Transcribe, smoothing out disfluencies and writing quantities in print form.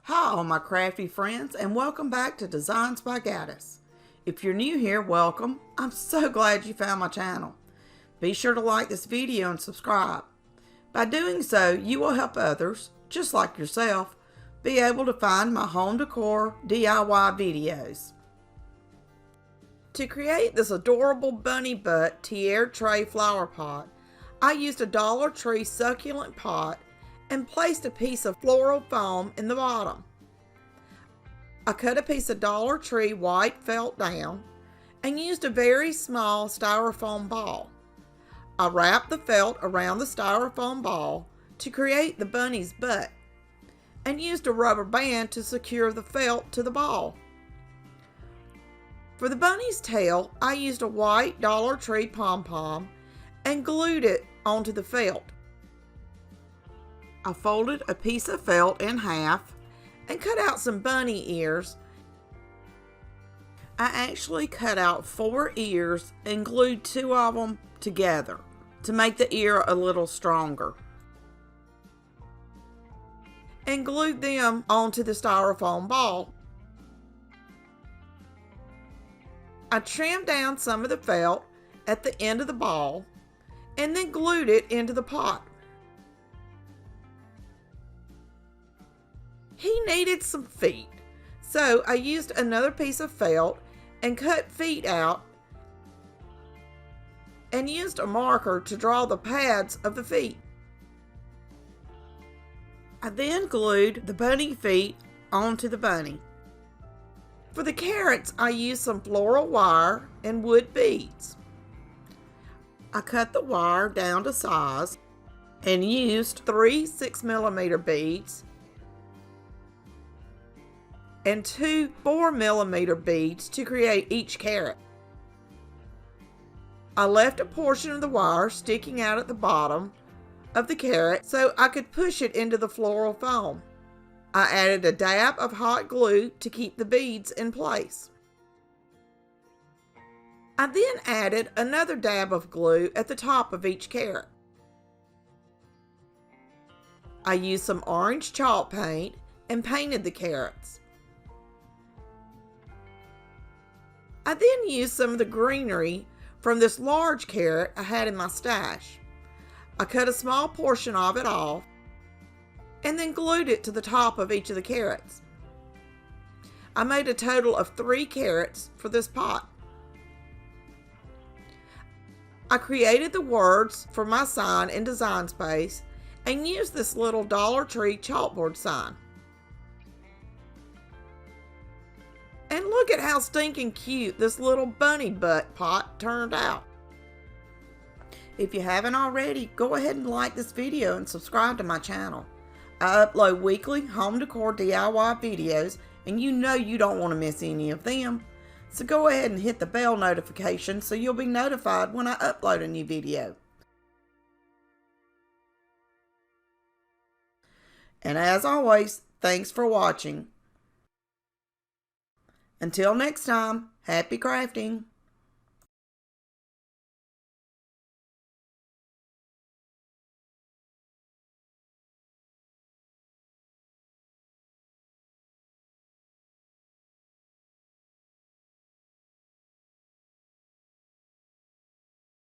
Hi all my crafty friends, and welcome back to Designs by Gaddis. If you're new here, welcome. I'm so glad you found my channel. Be sure to like this video and subscribe. By doing so, you will help others, just like yourself, be able to find my home decor DIY videos. To create this adorable bunny butt tiare tray flower pot, I used a Dollar Tree succulent pot and placed a piece of floral foam in the bottom. I cut a piece of Dollar Tree white felt down and used a very small styrofoam ball. I wrapped the felt around the styrofoam ball to create the bunny's butt and used a rubber band to secure the felt to the ball. For the bunny's tail, I used a white Dollar Tree pom-pom and glued it onto the felt. I folded a piece of felt in half and cut out some bunny ears. I actually cut out 4 ears and glued 2 of them together to make the ear a little stronger, and glued them onto the styrofoam ball. I trimmed down some of the felt at the end of the ball and then glued it into the pot. He needed some feet, so I used another piece of felt and cut feet out and used a marker to draw the pads of the feet. I then glued the bunny feet onto the bunny. For the carrots, I used some floral wire and wood beads. I cut the wire down to size and used 3 6mm beads and 2 4mm beads to create each carrot. I left a portion of the wire sticking out at the bottom of the carrot so I could push it into the floral foam. I added a dab of hot glue to keep the beads in place. I then added another dab of glue at the top of each carrot. I used some orange chalk paint and painted the carrots. I then used some of the greenery from this large carrot I had in my stash. I cut a small portion of it off and then glued it to the top of each of the carrots. I made a total of 3 carrots for this pot. I created the words for my sign in Design Space and used this little Dollar Tree chalkboard sign. And look at how stinking cute this little bunny butt pot turned out. If you haven't already, go ahead and like this video and subscribe to my channel. I upload weekly home decor DIY videos, and you know you don't want to miss any of them. So go ahead and hit the bell notification so you'll be notified when I upload a new video. And as always, thanks for watching. Until next time, happy crafting!